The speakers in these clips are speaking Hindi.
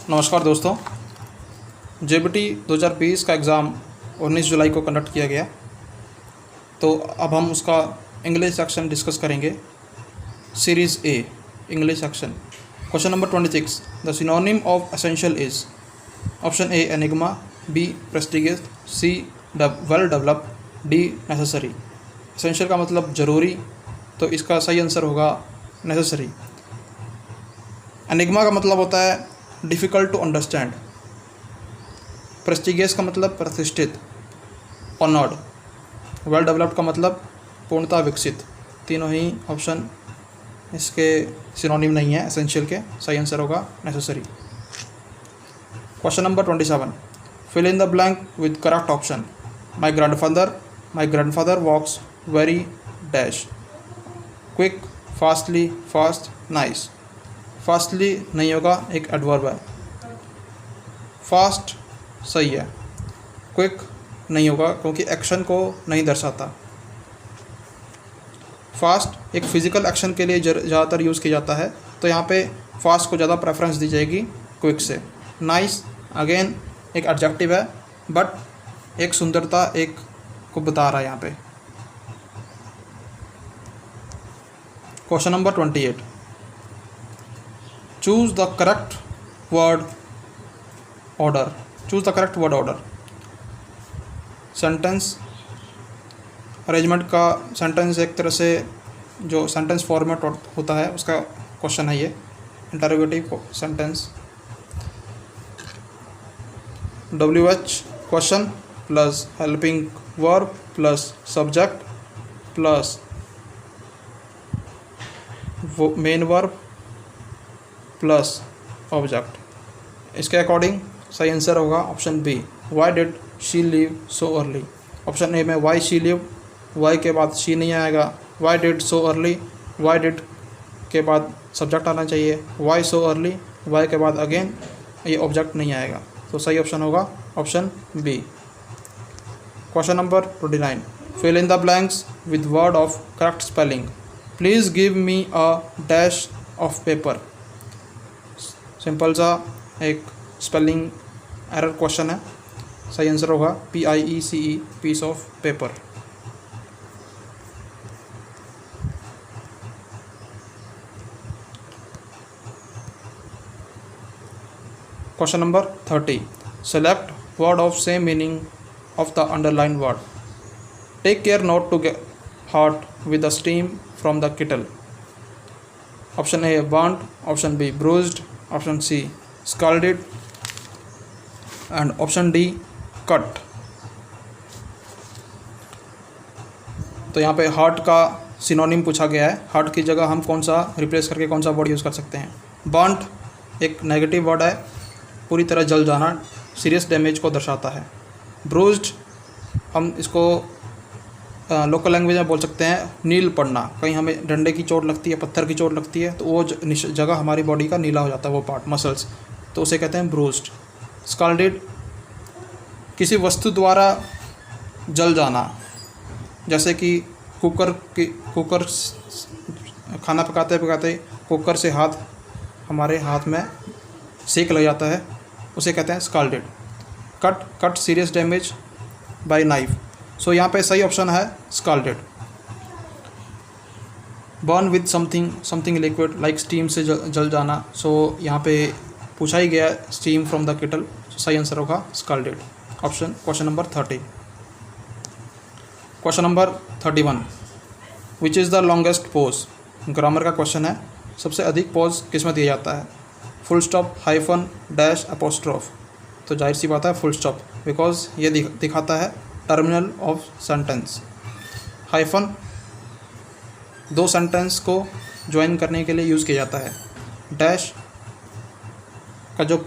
नमस्कार दोस्तों। जेबीटी 2020 का एग्ज़ाम 19 जुलाई को कंडक्ट किया गया। तो अब हम उसका इंग्लिश सेक्शन डिस्कस करेंगे। Series A English section. Question number 26, the synonym of essential is. Option A enigma, B prestigious, C well developed, D necessary. Essential का मतलब ज़रूरी, तो इसका सही आंसर होगा नेसेसरी। एनिग्मा का मतलब होता है डिफ़िकल्ट टू अंडरस्टैंड। प्रेस्टिगियस का मतलब प्रतिष्ठित, ऑनर्ड। वेल डेवलप्ड का मतलब पूर्णतः विकसित। तीनों ही ऑप्शन इसके सिनोनिम नहीं है एसेंशियल के। सही आंसर होगा necessary. Question number 27, fill in the blank with correct option. My grandfather walks very dash, quick, fastly, fast, nice. Fastly नहीं होगा, एक एडवर्ब है। फास्ट सही है। क्विक नहीं होगा क्योंकि एक्शन को नहीं दर्शाता। फास्ट एक फिज़िकल एक्शन के लिए ज़्यादातर यूज़ किया जाता है, तो यहाँ पे फास्ट को ज़्यादा प्रेफरेंस दी जाएगी क्विक से। नाइस अगेन एक एडजेक्टिव है, बट एक सुंदरता एक को बता रहा है यहाँ पे। Question number 28, choose the correct word order. Choose the correct word order. Sentence arrangement का सेंटेंस एक तरह से जो सेंटेंस फॉर्मेट होता है उसका क्वेश्चन है ये। Interrogative sentence. WH question plus helping verb plus subject plus main verb plus object. इसके अकॉर्डिंग सही आंसर होगा option B, why did she leave so early. Option A में वाई शी लीव, वाई के बाद शी नहीं आएगा। Why did so early, why did के बाद सब्जेक्ट आना चाहिए। वाई सो अर्ली, वाई के बाद अगेन ये ऑब्जेक्ट नहीं आएगा, तो सही ऑप्शन होगा option B. Question number 29, fill in the blanks with word of correct spelling. Please give me a dash of paper. Simple सा एक स्पेलिंग एरर क्वेश्चन है। सही आंसर होगा PIECE, piece of paper. Question number 30, select word of same meaning of the underline word. Take care not to get hot with the steam from the kettle. Option A burned, option B bruised, option C scalded and option D cut. तो यहाँ पे हार्ट का सिनोनिम पूछा गया है। हार्ट की जगह हम कौन सा रिप्लेस करके कौन सा वर्ड यूज़ कर सकते हैं। बर्न्ड एक नेगेटिव वर्ड है, पूरी तरह जल जाना, सीरियस डैमेज को दर्शाता है। ब्रूज्ड हम इसको लोकल लैंग्वेज में बोल सकते हैं नील पड़ना। कहीं हमें डंडे की चोट लगती है, पत्थर की चोट लगती है, तो वो जगह हमारी बॉडी का नीला हो जाता है, वो पार्ट मसल्स, तो उसे कहते हैं ब्रूज्ड। स्कैल्डेड किसी वस्तु द्वारा जल जाना, जैसे कि कुकर खाना पकाते पकाते कुकर से हमारे हाथ में सेक लग जाता है, उसे कहते हैं scalded. Cut serious damage by knife. So यहाँ पे सही ऑप्शन है scalded. Burn with something liquid like steam से जल जाना। सो यहाँ पे पूछा ही गया स्टीम फ्रॉम द किटल, सही आंसर होगा scalded. Option question number 30। Question number 31, which is the longest pause. Grammar का क्वेश्चन है। सबसे अधिक पोज किस में दिया जाता है। Full stop, hyphen, dash, apostrophe. तो जाहिर सी बात है फुल स्टॉप, बिकॉज ये दिखाता है टर्मिनल ऑफ सेंटेंस। हाइफन दो सेंटेंस को ज्वाइन करने के लिए यूज़ किया जाता है। डैश का जो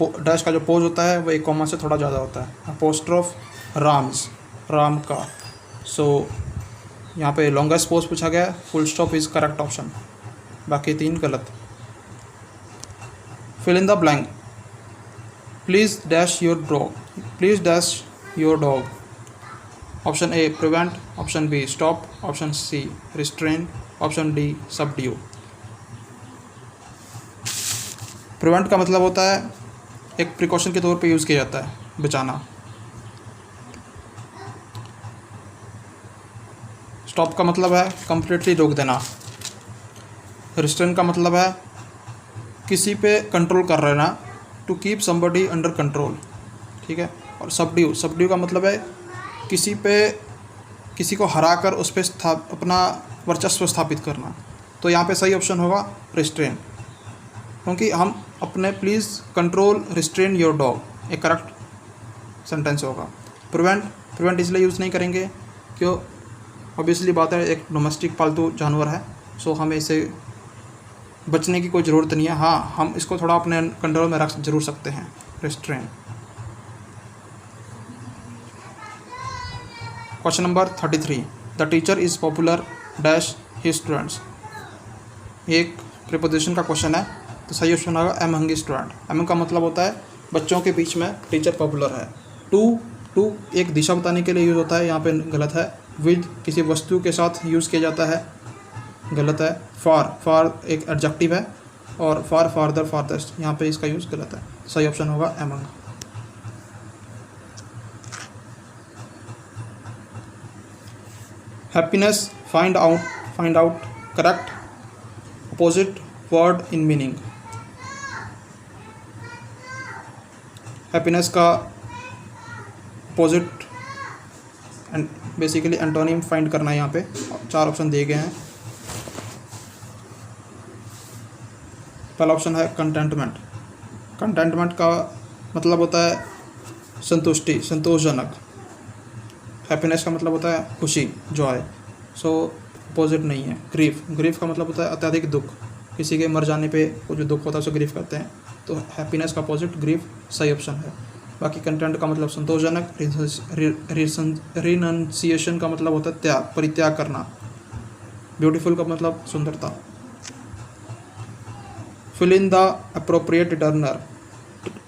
पोज होता है वो एक कॉमा से थोड़ा ज़्यादा होता है। अपोस्ट्रोफ राम का। सो यहाँ पे लॉन्गेस्ट पोज पूछा गया है, full stop is correct option, बाकी तीन गलत। Fill in the blank. Please dash your dog. Option A prevent, option B stop, option C restrain, option D subdue. Prevent का मतलब होता है एक प्रिकॉशन के तौर पे यूज़ किया जाता है, बचाना। स्टॉप का मतलब है कम्प्लीटली रोक देना। रिस्ट्रेन का मतलब है किसी पे कंट्रोल कर रहना, to keep somebody under control, ठीक है। और सबड्यू का मतलब है किसी को हरा कर उस पर अपना वर्चस्व स्थापित करना। तो यहाँ पे सही ऑप्शन होगा रिस्ट्रेन, क्योंकि हम अपने please control restrain your dog, एक करेक्ट सेंटेंस होगा। प्रिवेंट इसलिए यूज़ नहीं करेंगे क्यों, ऑब्वियसली बात है एक डोमेस्टिक पालतू जानवर है, सो हमें इसे बचने की कोई ज़रूरत नहीं है। हाँ, हम इसको थोड़ा अपने कंट्रोल में रख जरूर सकते हैं, restrain. Question number 33, the teacher is popular dash his students. एक प्रीपोजिशन का क्वेश्चन है, तो सही ऑप्शन होगा एमंग हिज स्टूडेंट। एमंग का मतलब होता है बच्चों के बीच में टीचर पॉपुलर है। टू एक दिशा बताने के लिए यूज़ होता है, यहाँ पे गलत है। विद किसी वस्तु के साथ यूज़ किया जाता है, गलत है। फार एक एडजेक्टिव है, और फार्दर फारदेस्ट यहाँ पे इसका यूज़ गलत है। सही ऑप्शन होगा among. Happiness, find out correct opposite word in meaning. Happiness का opposite and basically antonym find करना है। यहाँ पे 4 ऑप्शन दिए गए हैं। पहला ऑप्शन है कंटेंटमेंट। कंटेंटमेंट का मतलब होता है संतुष्टि, संतोषजनक। हैप्पीनेस का मतलब होता है खुशी, जॉय, सो अपोजिट नहीं है। ग्रीफ का मतलब होता है अत्यधिक दुख, किसी के मर जाने पे वो जो दुख होता है उसे ग्रीफ कहते हैं। तो हैप्पीनेस का अपोजिट ग्रीफ सही ऑप्शन है। बाकी कंटेंट का मतलब संतोषजनक। रिनंसिएशन का मतलब होता है त्याग, परित्याग करना। ब्यूटीफुल का मतलब सुंदरता। Fill in the appropriate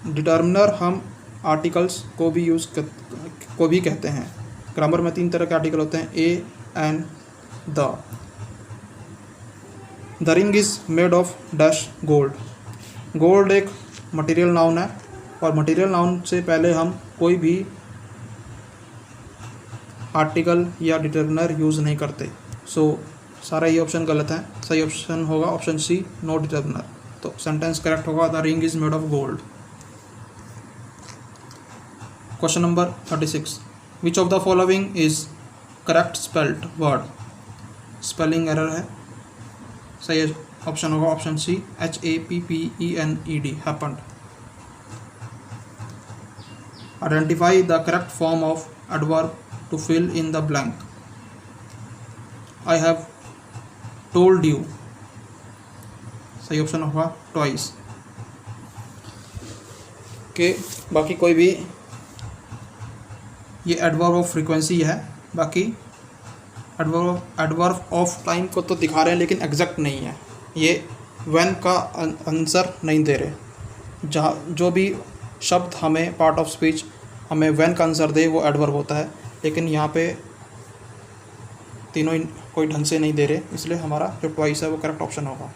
determiner हम आर्टिकल्स को भी कहते हैं। ग्रामर में 3 तरह के आर्टिकल होते हैं, a, an, the. The ring is made of dash gold. Gold एक मटेरियल नाउन है, और मटेरियल नाउन से पहले हम कोई भी आर्टिकल या डिटर्मिनर यूज़ नहीं करते। सो सारा ये ऑप्शन गलत है। सही ऑप्शन होगा ऑप्शन सी, नो डिटर्मिनर। तो सेंटेंस करेक्ट होगा the ring is made of gold. Question number 36, which of the following is correct spelled word. Spelling error है। सही ऑप्शन होगा option C, HAPPENED, happened. Identify the correct form of adverb to fill in the blank. I have told you. सही ऑप्शन होगा ट्वाइस। के बाकी कोई भी, ये एडवर्ब ऑफ फ्रीक्वेंसी है। बाकी एडवर्ब ऑफ टाइम को तो दिखा रहे हैं लेकिन एग्जैक्ट नहीं है। ये व्हेन का आंसर नहीं दे रहे। जहाँ जो भी शब्द हमें पार्ट ऑफ स्पीच हमें व्हेन का आंसर दे वो एडवर्ब होता है, लेकिन यहाँ पे तीनों कोई ढंग से नहीं दे रहे, इसलिए हमारा जो ट्वाइस है वो करेक्ट ऑप्शन होगा।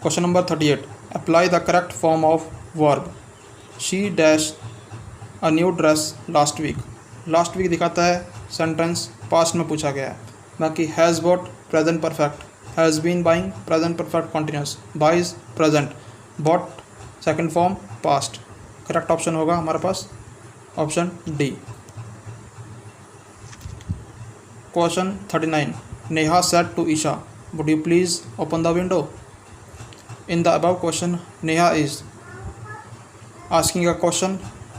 Question number 38, apply the correct form of verb. She dash a new dress last week. Last week दिखाता है सेंटेंस पास्ट में पूछा गया है। बाकी has bought present perfect, has been buying present perfect continuous, buys present, bought second form past. Correct option होगा हमारे पास option D. Question 39, Neha said to Isha, would you please open the window. In the above question, Neha is asking a question,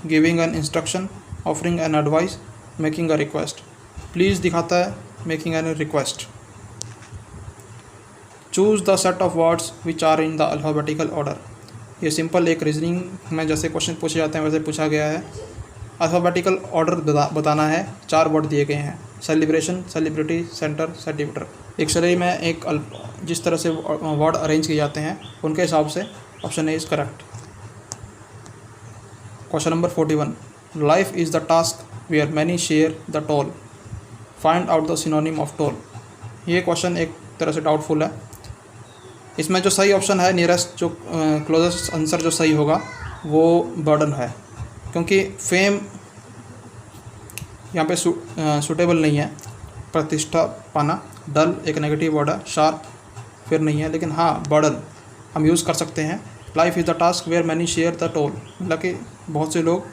giving an instruction, offering an advice, making a request. Please दिखाता है making a request. Choose the set of words which are in the alphabetical order. ये सिंपल एक रीजनिंग में जैसे क्वेश्चन पूछे जाते हैं वैसे पूछा गया है। अल्फ़ाबेटिकल ऑर्डर बताना है। 4 वर्ड दिए गए हैं, सेलिब्रेशन, सेलिब्रिटी, सेंटर, सर्टिफिकेटर। एक शरीर में एक जिस तरह से वर्ड अरेंज किए जाते हैं उनके हिसाब से option A is correct. Question number 41, life is the task where many share the toll, find out the synonym of toll. ये क्वेश्चन एक तरह से डाउटफुल है। इसमें जो सही ऑप्शन है नियरेस्ट जो क्लोजेस्ट आंसर जो सही होगा वो बर्डन है, क्योंकि फेम यहाँ पे सूटेबल नहीं है। प्रतिष्ठा पाना, डल एक नेगेटिव वर्ड है, शार्प फिर नहीं है, लेकिन हाँ बर्डन हम यूज़ कर सकते हैं। Life is the task where many share the toll, मतलब कि बहुत से लोग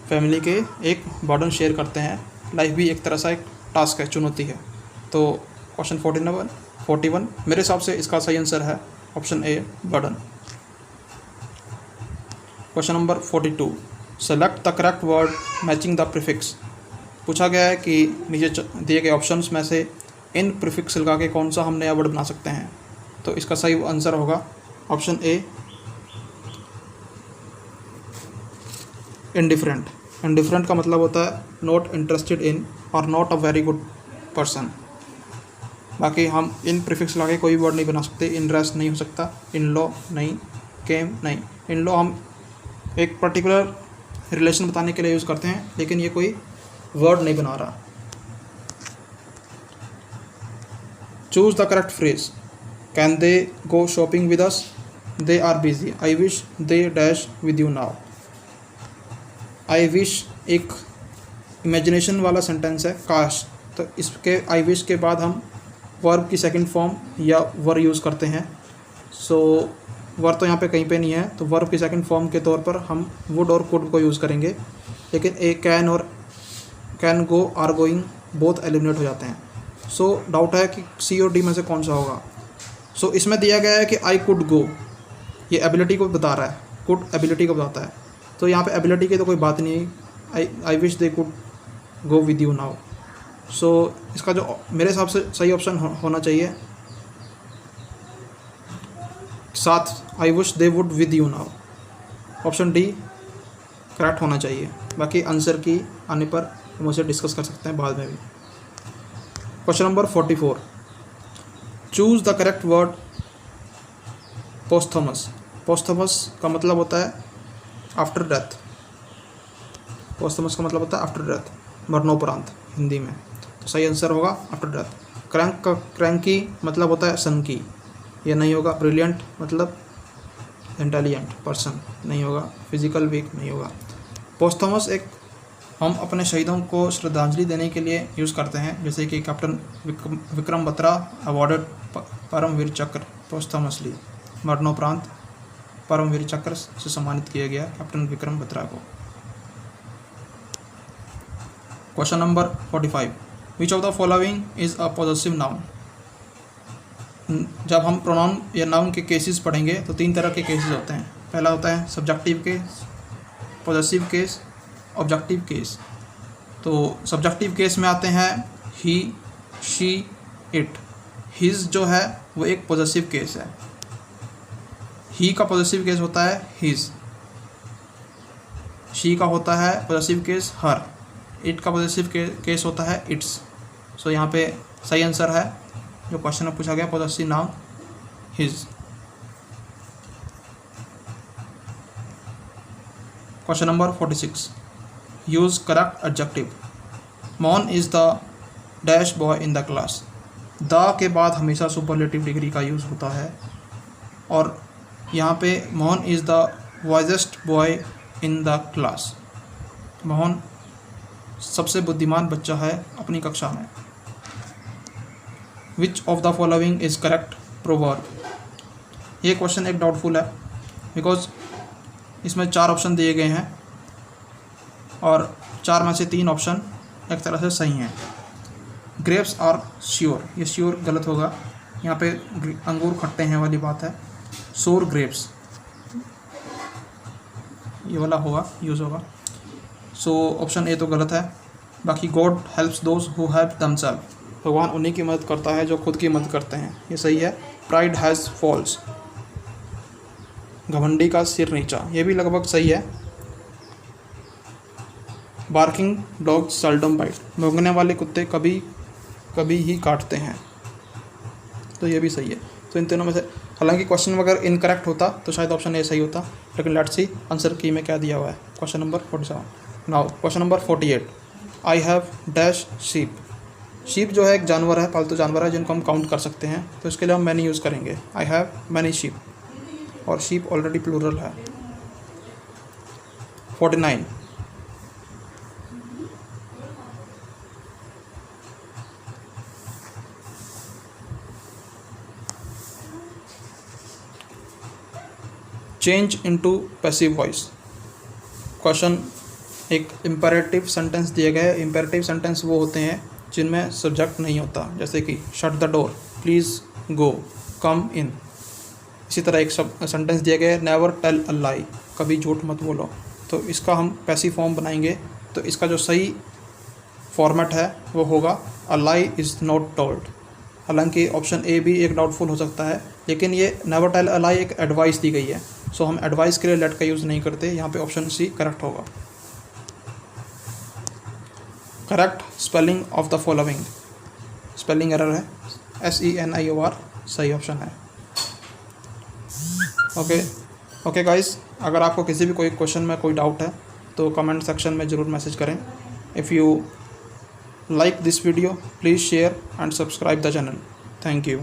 फैमिली के एक बर्डन शेयर करते हैं। लाइफ भी एक तरह से एक टास्क है, चुनौती है। तो क्वेश्चन 41 मेरे हिसाब से इसका सही आंसर है option a burden. Question number 42 select the correct word matching the prefix. पूछा गया है कि नीचे दिए गए ऑप्शंस में से इन प्रीफिक्स लगा के कौन सा हम नया वर्ड बना सकते हैं। तो इसका सही आंसर होगा ऑप्शन ए इंडिफरेंट। इंडिफरेंट का मतलब होता है नॉट इंटरेस्टेड इन और not a very good person. बाकी हम इन प्रीफिक्स लगा के कोई वर्ड नहीं बना सकते। इंटरेस्ट नहीं हो सकता, इन लॉ नहीं, केम नहीं। इन लॉ हम एक पर्टिकुलर रिलेशन बताने के लिए यूज़ करते हैं, लेकिन ये कोई वर्ड नहीं बना रहा। Choose the correct phrase. Can they go shopping with us, they are busy, I wish they dash with you now. I wish एक इमेजिनेशन वाला सेंटेंस है, काश। तो इसके आई विश के बाद हम वर्ब की सेकंड फॉर्म या वर यूज़ करते हैं। सो वर तो यहाँ पे कहीं पे नहीं है, तो वर्ब की सेकंड फॉर्म के तौर पर हम वुड और कुड को यूज़ करेंगे। लेकिन एक कैन और can go are going both eliminate हो जाते हैं। सो डाउट है कि सी और डी में से कौन सा होगा। सो इसमें दिया गया है कि आई कुड गो, ये एबिलिटी को बता रहा है, कुड एबिलिटी को बताता है। तो यहाँ पे एबिलिटी की तो कोई बात नहीं है। I wish they could go with you now. So इसका जो मेरे हिसाब से सही ऑप्शन होना चाहिए साथ आई wish they would with you now. Option D correct होना चाहिए। बाकी आंसर की आने पर हम उसे डिस्कस कर सकते हैं बाद में भी। Question number 44 choose the correct word posthumous. Posthumous का मतलब होता है आफ्टर डेथ। पोस्थमस का मतलब होता है आफ्टर डेथ, मरणोपरांत हिंदी में। तो सही आंसर होगा आफ्टर डेथ। क्रैंक का क्रैंकी मतलब होता है सनकी, ये नहीं होगा। ब्रिलियंट मतलब इंटेलिजेंट पर्सन नहीं होगा। फिजिकल वीक नहीं होगा। पोस्थमस एक हम अपने शहीदों को श्रद्धांजलि देने के लिए यूज़ करते हैं, जैसे कि कैप्टन विक्रम बत्रा अवॉर्डेड परमवीर चक्र पोस्थमसली, मरणोपरांत परमवीर चक्र से सम्मानित किया गया कैप्टन विक्रम बत्रा को। Question number 45 which of the following is a possessive noun. जब हम प्रोनाउन या नाउन के केसेस पढ़ेंगे तो 3 तरह के केसेस होते हैं। पहला होता है subjective case, possessive case, objective case. तो सब्जेक्टिव केस में आते हैं ही, शी, इट। हिज जो है वो एक पॉजेसिव केस है। ही का पॉजेसिव केस होता है हिज, शी का होता है पॉजेसिव केस हर, इट का पॉजेसिव केस होता है इट्स। सो यहाँ पे सही आंसर है जो क्वेश्चन में पूछा गया possessive noun his. Question number 46 use correct adjective. Mohan is the dash boy in the class. The के बाद हमेशा सुपरलेटिव डिग्री का यूज़ होता है, और यहाँ पे Mohan is the wisest boy in the class. Mohan सबसे बुद्धिमान बच्चा है अपनी कक्षा में। विच of the following is correct proverb. ये क्वेश्चन एक डाउटफुल है, बिकॉज इसमें 4 ऑप्शन दिए गए हैं और 4 में से 3 ऑप्शन एक तरह से सही हैं। ग्रेप्स आर श्योर, ये श्योर गलत होगा। यहाँ पे अंगूर खट्टे हैं वाली बात है। सोर ग्रेप्स ये वाला होगा, यूज़ होगा। सो ऑप्शन ए तो गलत है। बाकी God helps those who help themselves, भगवान उन्हीं की मदद करता है जो खुद की मदद करते हैं, ये सही है। प्राइड हैज़ फॉल्स, घमंडी का सिर नीचा, ये भी लगभग सही है। बार्किंग डॉग सेल्डम बाइट, भौंकने वाले कुत्ते कभी कभी ही काटते हैं, तो ये भी सही है। तो इन तीनों में से, हालांकि क्वेश्चन अगर इनकरेक्ट होता तो शायद ऑप्शन ए सही होता, लेकिन लेट्स सी आंसर की में क्या दिया हुआ है। Question number 47 now question number 48 I have dash sheep. Sheep जो है एक जानवर है, पालतू जानवर है जिनको हम काउंट कर सकते हैं, तो इसके लिए हम मैनी यूज़ करेंगे। आई हैव मैनी शीप, और शीप ऑलरेडी प्लूरल है। 49 change into passive voice. Question, एक इम्पेरेटिव सेंटेंस दिए गए। इम्पेरेटिव सेंटेंस वो होते हैं जिनमें सब्जेक्ट नहीं होता, जैसे कि shut the door, please go, come in. इसी तरह एक सेंटेंस दिया गया है, नेवर टेल अ लाई, कभी झूठ मत बोलो। तो इसका हम पैसिव फॉर्म बनाएंगे। तो इसका जो सही फॉर्मेट है वो होगा अ लाई इज़ नॉट टोल्ड। हालांकि ऑप्शन ए भी एक डाउटफुल हो सकता है, लेकिन ये नेवर टेल अ लाई एक एडवाइस दी गई है, सो हम एडवाइस के लिए लेट का यूज़ नहीं करते। यहाँ पे ऑप्शन सी करेक्ट होगा। Correct spelling of the following, spelling error है, SENIOR सही ऑप्शन है। ओके गाइस, अगर आपको किसी भी कोई क्वेश्चन में कोई डाउट है तो कमेंट सेक्शन में ज़रूर मैसेज करें। If you like this video, please share and subscribe the channel. Thank you.